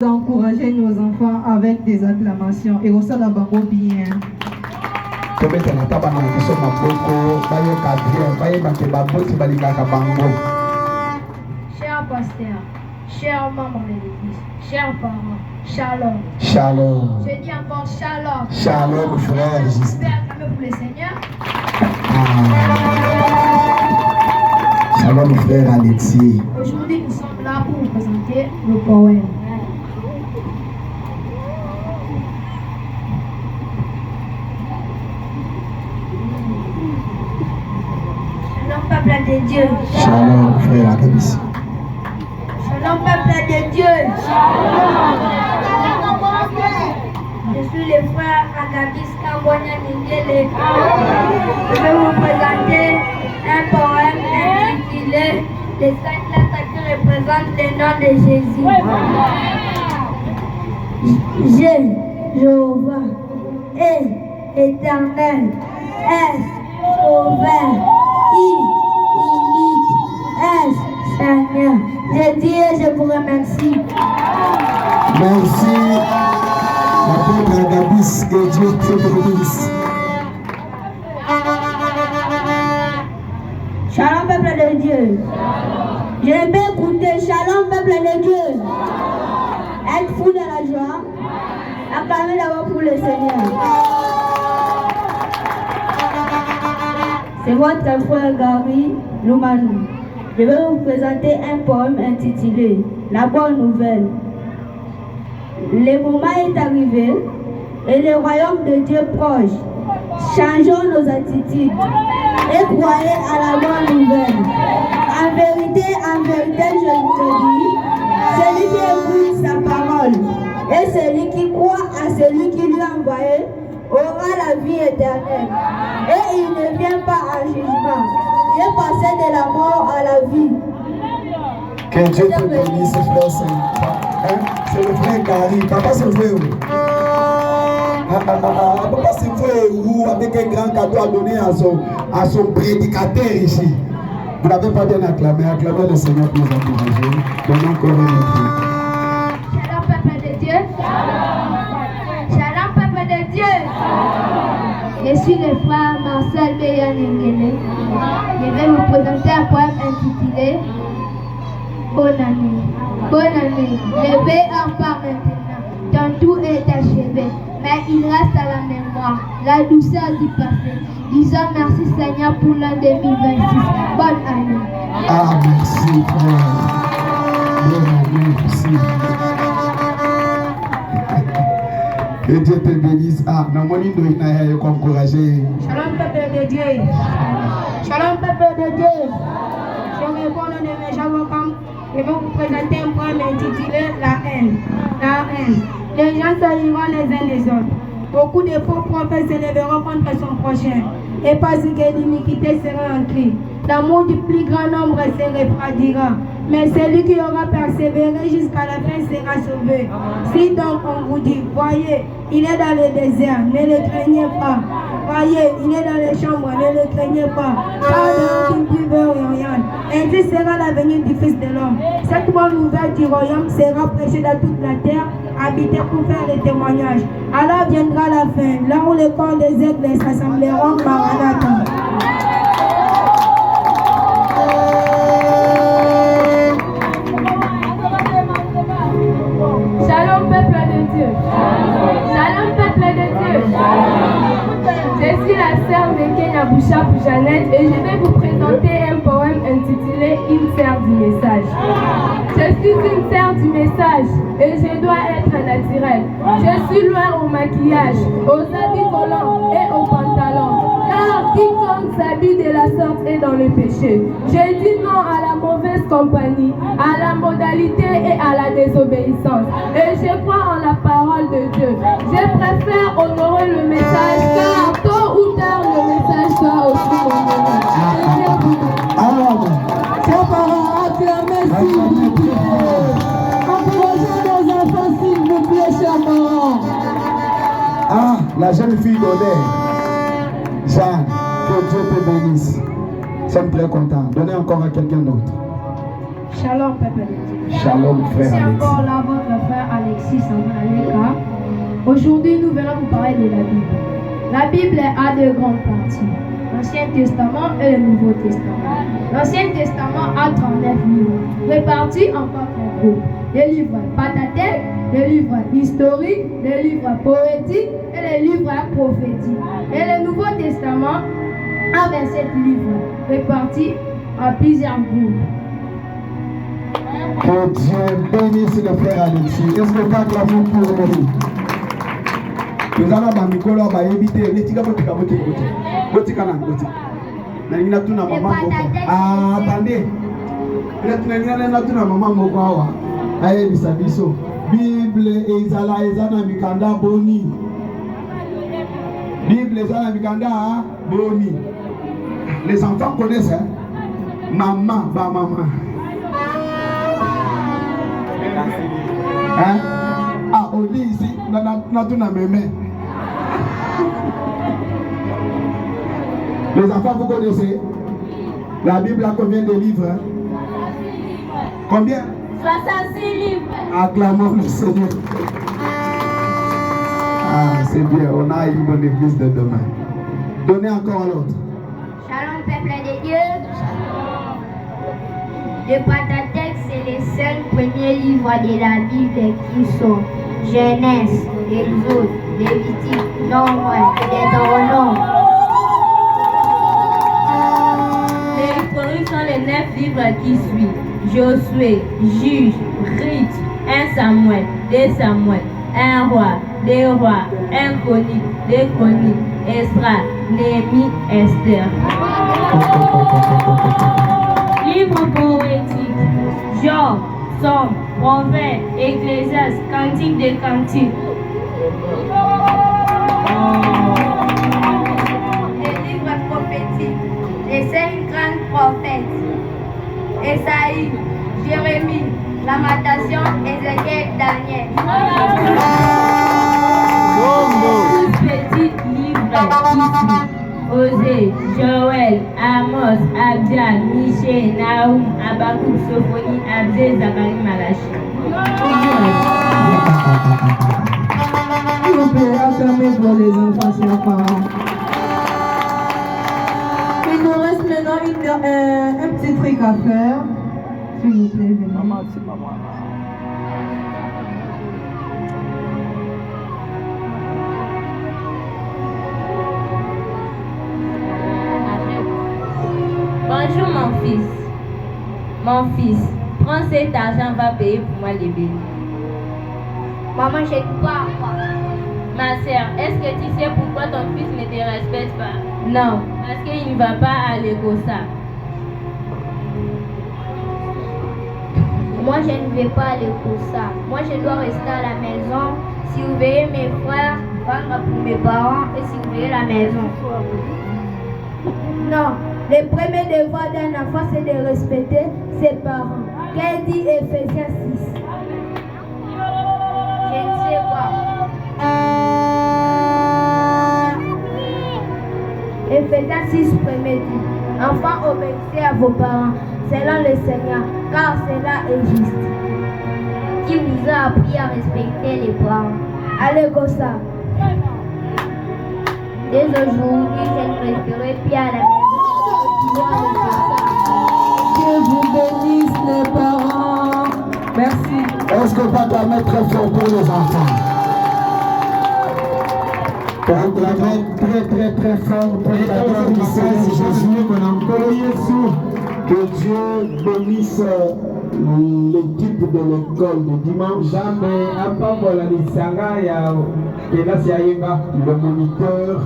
Encourager nos enfants avec des acclamations et aussi la bango bien. Chers pasteurs, chers membres de l'église, chers parents, shalom. Shalom. Je dis encore shalom. Shalom, frère. J'espère que pour le Seigneur. Shalom, frère Alexis. Aujourd'hui, nous sommes là pour vous présenter le poème. Shalom, peuple de Dieu. Shalom, frère Agabis. Shalom, peuple de Dieu. Je suis le frère Agabis Kambonya Ningele. Je vais vous présenter un poème intitulé Les 5 lettres qui représentent le nom de Jésus. G, Jéhovah, E, Éternel, S, Sauveur, I, unique, S, Seigneur. Je dis et je vous remercie. Merci, l'apôtre Agabis, que Dieu te bénisse. Shalom, peuple de Dieu. Je vais écouter. Shalom, peuple de Dieu. Être fou de la joie. Acclamez d'abord pour le Seigneur. C'est votre frère Gary Loumanou. Je vais vous présenter un poème intitulé La bonne nouvelle. Le moment est arrivé et le royaume de Dieu proche. Changeons nos attitudes et croyez à la bonne nouvelle. En vérité, je vous le dis, celui qui écoute sa parole et celui qui croit à celui qui lui a envoyé aura la vie éternelle. Et il ne vient pas en jugement. Il est passé de la mort à la vie. Que Dieu te bénisse, frère Saint. C'est le frère Gary. Papa, c'est vrai. Papa, c'est vrai où avec un grand cadeau à donner à son prédicateur ici. Vous n'avez pas bien acclamé. Acclamez le Seigneur pour nous encourager. Donnez encore un autre. Shalom, peuple de Dieu. Shalom, peuple de Dieu. Je suis le frère Marcel Beyan Ngele. Je vais vous présenter un poème intitulé Bonne année. Bonne année. Le meilleur part maintenant. Ton tout est achevé. Mais il reste à la mémoire la douceur du passé. Disons merci Seigneur pour l'an 2026. Bonne année. Ah, merci, frère. Bonne année, merci. Que Dieu te bénisse. Ah, non, mon lindo est encouragé. Shalom, peuple de Dieu. Shalom, peuple de Dieu. Je réponds au nom de mes avocats. Je vais vous présenter un poème intitulé La haine. La haine. Les gens s'alieront les uns les autres. Beaucoup de faux prophètes s'élèveront contre son prochain. Et parce que l'iniquité sera ancrée. L'amour du plus grand nombre se refroidira. Mais celui qui aura persévéré jusqu'à la fin sera sauvé. Si donc on vous dit, voyez, il est dans le désert, ne le craignez pas. Voyez, il est dans les chambres, ne le craignez pas. Car dehors il pleut et rien. Ainsi sera l'avenir du Fils de l'homme. Cette bonne nouvelle du royaume sera prêchée dans toute la terre, habitée pour faire les témoignages. Alors viendra la fin, là où les corps des aigles s'assembleront. Maranatha. Shalom, peuple de Dieu. Shalom, peuple de Dieu. Je suis la sœur de Kenya Bouchard Jeannette et je vais vous présenter un poème intitulé Une sœur du message. Je suis une sœur du message et je dois être naturelle. Je suis loin au maquillage, aux habits collants et aux pantalons. Car quiconque s'habille de la sorte est dans le péché. Je dis non à la mauvaise compagnie, à la modalité et à la désobéissance. Et je crois en la parole de Dieu. Je préfère honorer le message car tôt ou tard le message sera aussi honoré. Chers parents, acclamez s'il vous plaît. Encouragez nos enfants s'il vous plaît, chers parents. Ah, la jeune fille d'honneur. Jeanne, que Dieu te bénisse. Nous sommes très contents. Donnez encore à quelqu'un d'autre. Shalom, peuple de Dieu. Shalom, frère C'est Alexis. encore là votre frère Alexis Samuel. Aujourd'hui, nous allons vous parler de la Bible. La Bible a deux grandes parties, l'Ancien Testament et le Nouveau Testament. L'Ancien Testament a 39 livres, répartis en 4 groupes. Les livres Pentateuque, les livres historiques, les livres poétiques et les livres prophétiques. Et le Nouveau Testament a 27 livres, répartis en plusieurs groupes. Que Dieu bénisse le frère Alexis. Est-ce que pas acclamons pour lui? Nous allons à Mikolo à éviter les tigres botika. Ah, attendez. Maman Mokawa. Aïe, bisabiso. Bible et Isala Ezana Mikanda Boni. Bible Ezana Mikanda Boni. Les enfants connaissent, hein? Maman, ba maman. Hein? Ah, on dit ici, n'a mémé. Les enfants, vous connaissez? La Bible a combien de livres? Hein? Combien? 66 livres. Acclamons le Seigneur. Ah, c'est bien, on a une bonne église de demain. Donnez encore l'autre. Shalom, peuple de Dieu. Le Pentateuque, c'est les 5 premiers livres de la Bible qui sont Genèse, Exode, Lévitique, Nombre et Deutéronome. Les historiques sont les 9 livres qui suivent Josué, Juge, Ruth, 1 Samuel, 2 Samuel, 1 Roi, 2 Rois, 1 Chronique, 2 Chroniques, Esdras, Néhémie, Esther. Livre poétique, Job, Somme, Proverbes, Ecclésiaste, Cantique des Cantiques. Les livres prophétiques, les 5 grands prophètes, Esaïe, Jérémie, Lamentation, Ézéchiel, Daniel. Petit livre Osée, Joël, Amos, Abdia, Michée, Nahum, Habakkuk, Sophonie, Abdé, Zacharie, Malachi. S'il vous plaît, acclamez pour les enfants, c'est leurs parents. Il nous reste maintenant un petit truc à faire. S'il vous plaît, venez. Maman, c'est maman. Bonjour mon fils. Mon fils, prends cet argent, va payer pour moi les bébés. Maman, je ne pas quoi. Ma sœur, est-ce que tu sais pourquoi ton fils ne te respecte pas? Non, parce qu'il ne va pas à l'Écossa. Moi, je ne vais pas à l'Écossa. Moi, je dois rester à la maison, surveiller mes frères, vendre pour mes parents et surveiller la maison. Non. Le premier devoir d'un enfant, c'est de respecter ses parents. Qu'elle dit Ephésiens 6? Je ne sais pas. Ephésiens 6, premier dit, enfants, obéissez à vos parents, selon le Seigneur, car cela est juste. Qui vous a appris à respecter les parents? Allez, go ça. Dès aujourd'hui, je ne resterai plus à la maison. Que vous bénisse les parents. Merci. Est-ce qu'on va la mettre très fort pour les enfants? On la met très fort pour la gloire du Seigneur Jésus. Que Dieu bénisse l'équipe de l'école de dimanche. Le moniteur.